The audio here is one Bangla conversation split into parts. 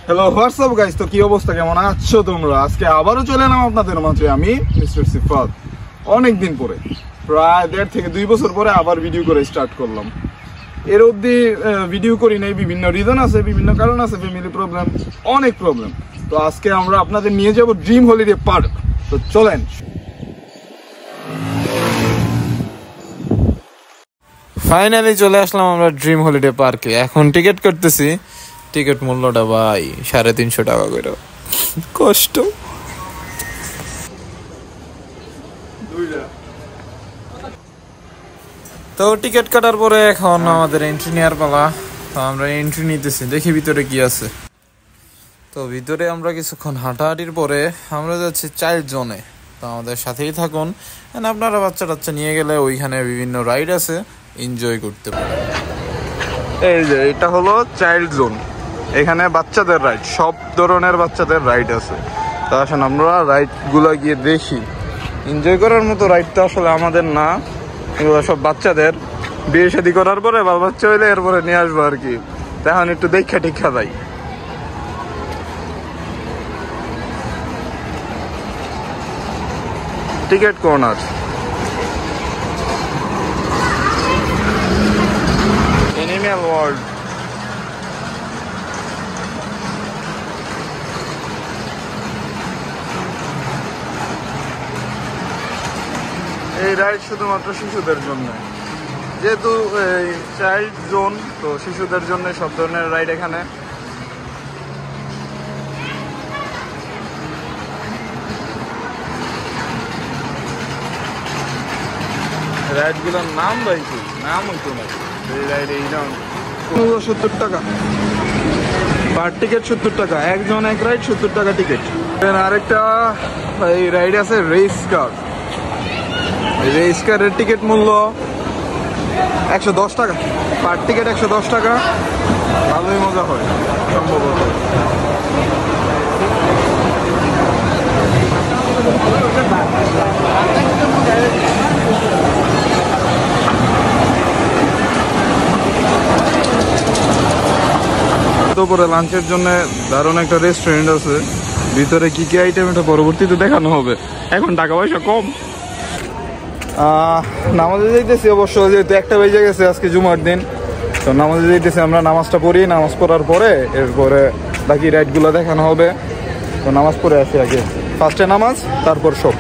হ্যালো হোয়াটসঅ্যাপ গাইস, তো কি অবস্থা, কেমন আছো তোমরা? আজকে আবারও চলে এলাম আপনাদের মাঝে আমি মিস্টার সিফাত। অনেকদিন পরে, প্রায় 1.5 থেকে 2 বছর পরে আবার ভিডিও করে স্টার্ট করলাম। এর অবধি ভিডিও করি নাই, বিভিন্ন রিজন আছে, বিভিন্ন কারণ আছে, ফ্যামিলি প্রবলেম, অনেক প্রবলেম। তো আজকে আমরা আপনাদের নিয়ে যাব ড্রিম হলিডে পার্ক। তো চলেন। ফাইনালি চলে আসলাম আমরা ড্রিম হলিডে পার্কে। এখন টিকিট করতেছি। টিকিট মূল্যটা ভাই 350 টাকা করে, কষ্ট। তো টিকিট কাটার পরে এখন আমাদের এন্ট্রি নেওয়ার পালা। তো আমরা এন্ট্রি নিতেছি, দেখি ভিতরে কি আছে। তো ভিতরে আমরা কিছুক্ষণ হাঁটাহাঁটির পরে আমরা যাচ্ছি চাইল্ড জোনে। তো আমাদের সাথেই থাকুন, আপনারা বাচ্চা টাচ্চা নিয়ে গেলে ওইখানে বিভিন্ন রাইড আছে, এনজয় করতে পারেন। এই যে এটা হলো চাইল্ড জোন, এখানে বাচ্চাদের রাইড, সব ধরনের বাচ্চাদের রাইড আছে। তা আসেন আমরা রাইড গুলো গিয়ে দেখি। এনজয় করার মতো রাইড তো আসলে আমাদের না, এগুলো সব বাচ্চাদের। বিয়ে শাদী করার পরে বা বাচ্চা হইলে এরপরে নিয়ে আসবো আর কি। এখন একটু দেখা টিক্ষা যাই। Ticket corner, animal world. এই রাইড শুধুমাত্র শিশুদের জন্য, যেহেতু চাইল্ড জোন, তো শিশুদের জন্য সব ধরনের রাইড এখানে। রাইডগুলোর নাম ভাই কি নাম হইতো না। এই রাইড এই নাম 70 টাকা পার টিকিট, 70 টাকা একজন, এক রাইড 70 টাকা টিকিট। আরেকটা এই রাইড আছে রেস কার। রেস কারের টিকিট মূল্য 110 টাকা পার টিকিট, 110 টাকা। ভালোই মজা হয় সম্ভবত। দুপুরে লাঞ্চের জন্য দারুণ একটা রেস্টুরেন্ট আছে। ভিতরে কি কি আইটেম এটা পরবর্তীতে দেখানো হবে, এখন টাকা পয়সা কম। নামাজে যাইতেছি অবশ্য, যেহেতু 1টা বেজে গেছে, আজকে জুমার দিন। তো নামাজে যাইতেছি আমরা, নামাজটা পড়ি। নামাজ পড়ার পরে এরপরে বাকি রাইডগুলো দেখানো হবে। তো নামাজ পড়ে আসি আগে, ফার্স্টে নামাজ তারপর সব।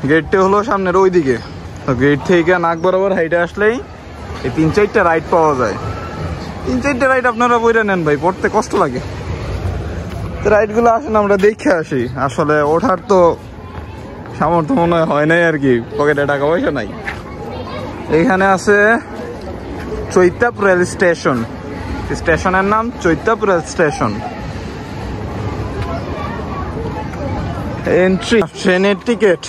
গেটটা হলো সামনের ওইদিকে। তো গেট থেকে নাক বরাবর হাইটে আসলেই এই 3-4টা রাইড পাওয়া যায়। 3-4টা রাইড আপনারা বইরা নেন ভাই, পড়তে কষ্ট লাগে। তো রাইডগুলো আসেন আমরা দেখে আসি। আসলে ওঠার তো সামর্থ্য মনে হয় নাই আর কি, পকেটে টাকা পয়সা নাই। এখানে আছে চৈতাপ রেল স্টেশন, স্টেশনের নাম চৈতাপ রেল স্টেশন। এন্ট্রি ট্রেনের টিকিট,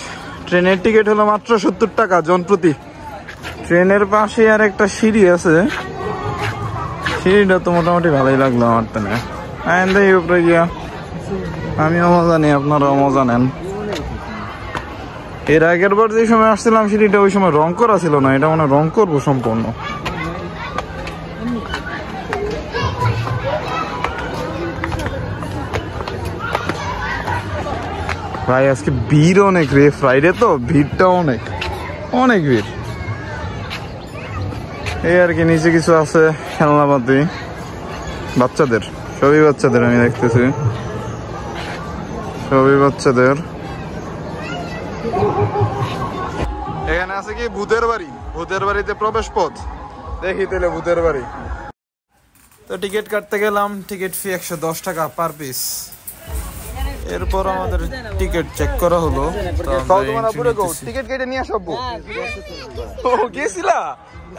ট্রেনের টিকিট হলো মাত্র 70 টাকা জন প্রতি। ট্রেনের পাশে আর একটা সিঁড়ি আছে, সিঁড়িটা তো মোটামুটি ভালোই লাগলো আমার। তো না উপরে গিয়া আমিও মজা নিই, আপনারাও মজা নেন। এর আগের বার যে সময় আসছিলাম সিঁড়িটা ওই সময় রং করা ছিল না, এটা মানে রং করবো সম্পূর্ণ। ভাই আজকে ভিড় অনেক রে, ফ্রাইডে তো ভিড়টা অনেক অনেক ভিড়। এই আর কি, নিচে কিছু আছে খেলনাপাতি বাচ্চাদের, সবই বাচ্চাদের আমি দেখতেছি, সবই বাচ্চাদের। এখানে আছে কি ভূতের বাড়ি, ভূতের বাড়িতে প্রবেশ পথ। দেখি তাহলে ভূতের বাড়ি। তো টিকিট কাটতে গেলাম, টিকিট ফি 110 টাকা পার পিস। এরপর আমাদের টিকিট চেক করা হলো। টিকিট কেটে নিয়ে আসবো। ও গেছিলা,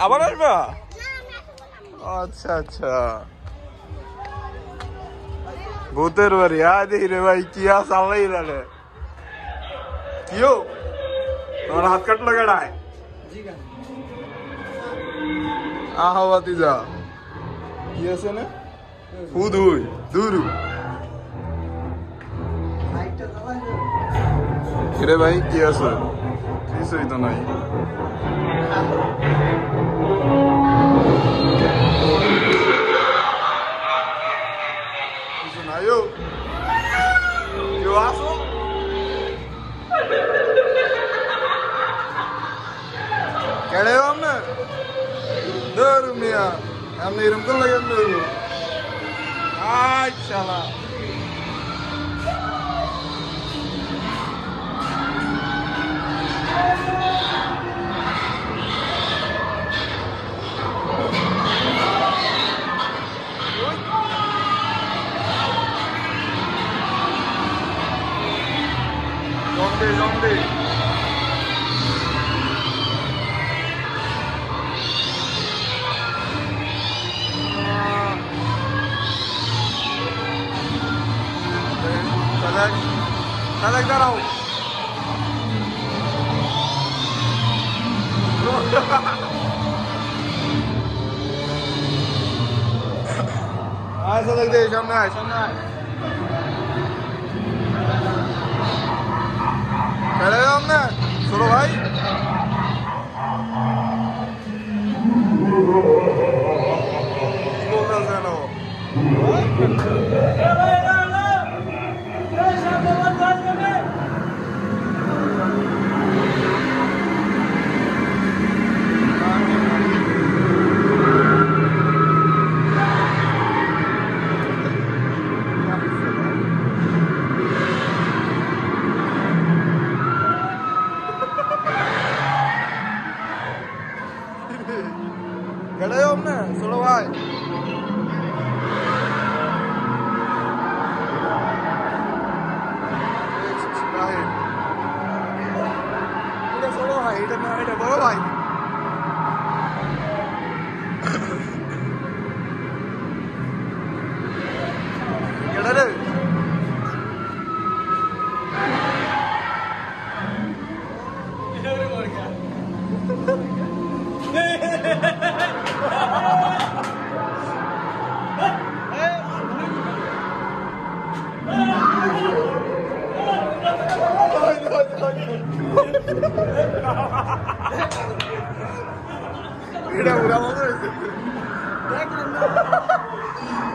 আবার আসবা? আচ্ছা আচ্ছা, ভূতের বাড়ি। হ্যাঁ দেখি রে ভাই, কি আছে আল্লাহ জানে। কিও তোমার হাত কাটলো কেডায়? আহাবাতি যা কি আছে না, হুদুই দুরু। রে ভাই কি আছে? কিছুই তো নাই। কিছু নাই ও কেউ আসো কেড়ে আপনার ধরু মিয়া আপনি এরকম করে লাগে ধরু আচ্ছা zombie. Salak দাঁড়াও আয় সালাক দে সামনে আয় খেলে যাও না ছোট ভাই Gede om na, solo bhai. Ita solo bhai, ita na, ita boro bhai. Gede re. Mira, juramos eso.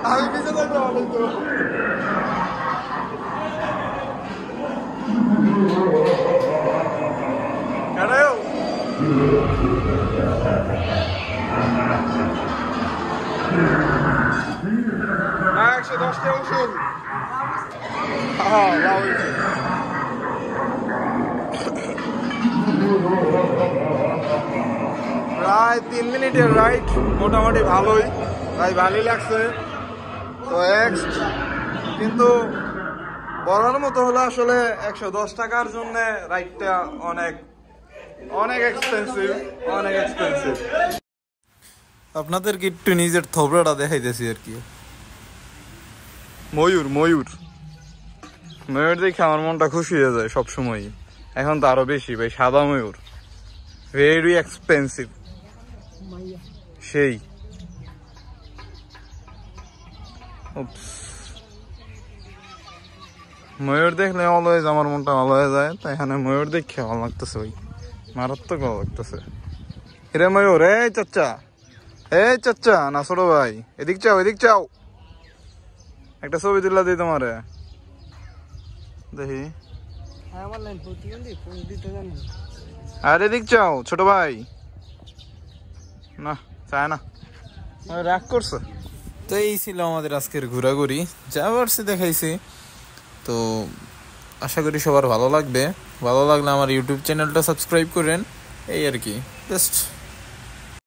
A mí me hizo la grabada esto. Carajo. Max, je was stil zo. Ah, wauw. প্রায় 3 মিনিটের রাইড মোটামুটি ভালোই তাই ভালোই লাগছে তো কিন্তু বলার মতো হলো আসলে 110 টাকার জন্য রাইডটা অনেক এক্সপেন্সিভ আপনাদেরকে একটু নিজের থবড়াটা দেখাইতেছি আর কি ময়ূর দেখে আমার মনটা খুশি হয়ে যায় সবসময় এখন তো আরো বেশি ভাই সাদা ময়ূর ভেরি এক্সপেন্সিভ সেই ময়ূর দেখলে অলওয়েজ আমার মনটা ভালো হয়ে যায় তাই এখানে ময়ূর দেখে ভালো লাগতেছে ভাই মারাত্মক ভালো লাগতেছে রে ময়ূর এই চাচা না ছোট ভাই এদিক চাও একটা ছবি তুলা দিই তোমারে দেখি আর এদিক চাও ছোট ভাই না চায় না রাগ করছে তো এই ছিল আমাদের আজকের ঘোরাঘুরি যা পারছি দেখাইছি তো আশা করি সবার ভালো লাগবে ভালো লাগলে আমার ইউটিউব চ্যানেলটা সাবস্ক্রাইব করেন এই আর কি জাস্ট